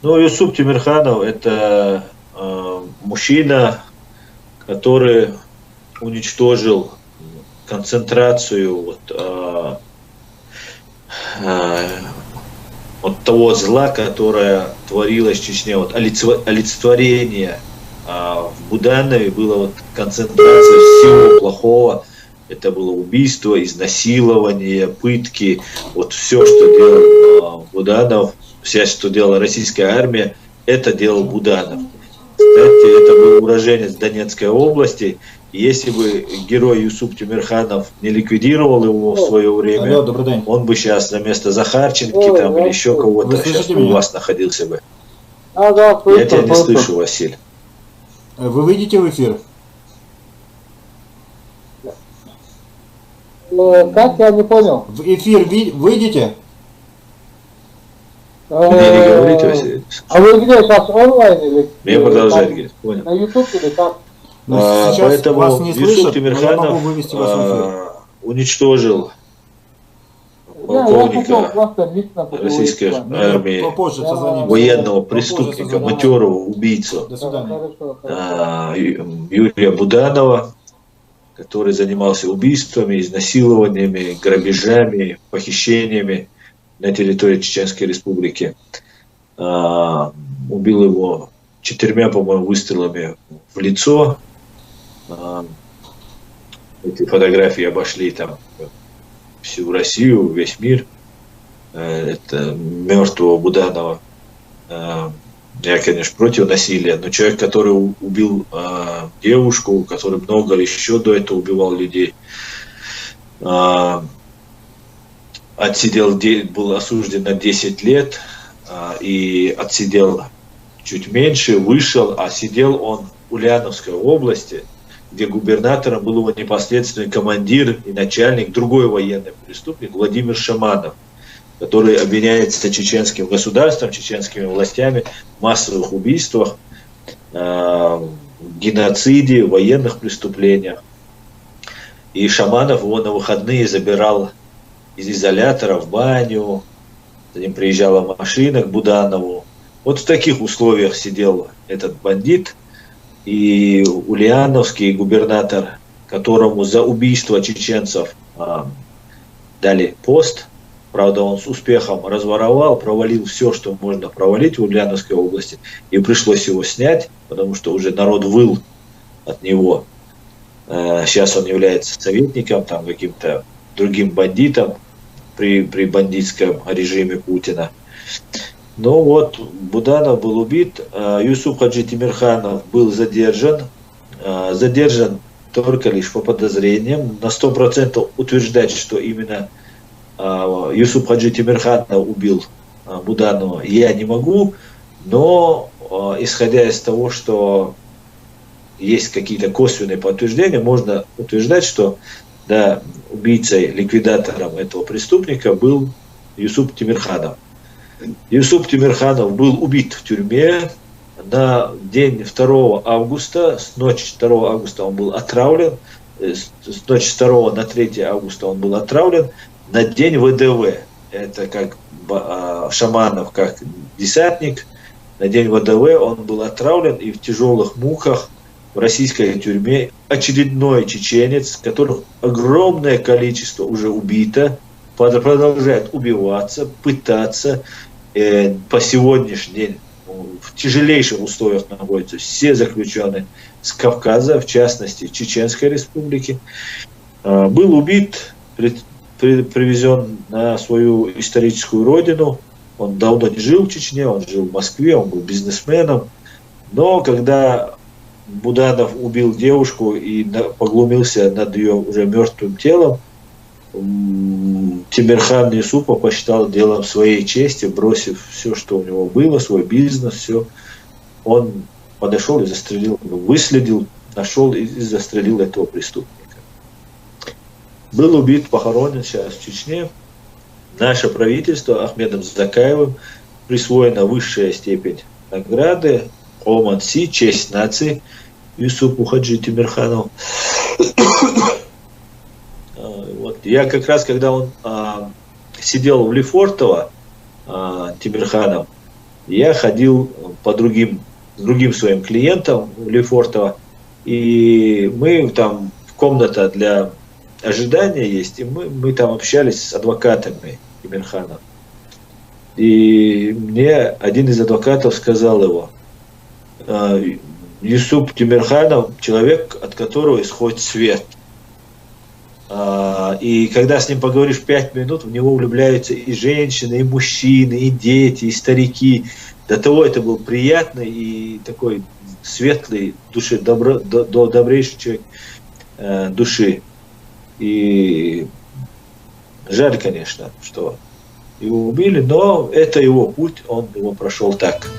Ну, Юсуп Тимирханов – это мужчина, который уничтожил концентрацию вот того зла, которое творилось в Чечне. Вот олицетворение в Буданове было вот концентрация всего плохого. Это было убийство, изнасилование, пытки. Вот все, что делал Буданов, все, что делала российская армия, это делал Буданов. Кстати, это был уроженец Донецкой области. И если бы герой Юсуп Тимирханов не ликвидировал его в свое время, он бы сейчас на место Захарченки там, или еще кого-то сейчас у вас находился бы. Я тебя не слышу, Василий. Вы выйдете в эфир? Как? Я не понял. В эфир выйдете? Мне не говорите, Василий. А вы где сейчас, онлайн или? Мне продолжать говорить, понял. На YouTube или как? Поэтому вас не Юсуп слышат, Тимирханов уничтожил полковника российской армии, военного преступника, матерого убийцу Юрия Буданова, который занимался убийствами, изнасилованиями, грабежами, похищениями на территории Чеченской Республики. Убил его 4, по-моему, выстрелами в лицо. Эти фотографии обошли там всю Россию, весь мир. Это мертвого Буданова. Я, конечно, против насилия, но человек, который убил девушку, который много еще до этого убивал людей, отсидел, был осужден на 10 лет и отсидел чуть меньше, вышел, а сидел он в Ульяновской области, где губернатором был его непосредственный командир и начальник, другой военный преступник Владимир Шаманов, который обвиняется чеченским государством, чеченскими властями в массовых убийствах, геноциде, военных преступлениях. И Шаманов его на выходные забирал из изолятора в баню, за ним приезжала машина к Буданову. Вот в таких условиях сидел этот бандит. И ульяновский губернатор, которому за убийство чеченцев дали пост, правда, он с успехом разворовал, провалил все, что можно провалить в Ульяновской области, и пришлось его снять, потому что уже народ выл от него. Сейчас он является советником, там, каким-то другим бандитом при бандитском режиме Путина. Ну вот, Буданов был убит, Юсуп Хаджи Тимирханов был задержан. Задержан только лишь по подозрениям. На 100% утверждать, что именно Юсуп Хаджи Тимирханов убил Буданова, я не могу, но исходя из того, что есть какие-то косвенные подтверждения, можно утверждать, что да, убийцей, ликвидатором этого преступника был Юсуп Тимирханов. Юсуп Тимирханов был убит в тюрьме на день 2 августа, с ночи 2 августа он был отравлен, с ночи 2 на 3 августа он был отравлен на день ВДВ. Это как Шаманов, как десантник, на день ВДВ он был отравлен, и в тяжелых муках в российской тюрьме очередной чеченец, которых огромное количество уже убито, продолжает убиваться, пытаться. По сегодняшний день в тяжелейших условиях находятся все заключенные с Кавказа, в частности Чеченской Республики. Был убит, привезен на свою историческую родину. Он давно не жил в Чечне, он жил в Москве, он был бизнесменом. Но когда Буданов убил девушку и поглумился над ее уже мертвым телом, Тимирхан Юсупов посчитал делом своей чести, бросив все, что у него было, свой бизнес, все. Он подошел и застрелил, выследил, нашел и застрелил этого преступника. Был убит, похоронен сейчас в Чечне. Наше правительство Ахмедом Закаевым присвоена высшая степень награды Оман-Си, честь нации Юсупу Хаджи Тимирханову. Вот. Я как раз, когда он сидел в Лефортово, Тимирханов, Я ходил с другим своим клиентом в Лефортово, и мы там, комната для ожидания есть, и мы там общались с адвокатами Тимирхана. И мне один из адвокатов сказал его: Юсуп Тимирханов человек, от которого исходит свет. И когда с ним поговоришь 5 минут, в него влюбляются и женщины, и мужчины, и дети, и старики. До того это был приятный и такой светлый души, добрейший человек души. И жаль, конечно, что его убили, но это его путь, он его прошел так.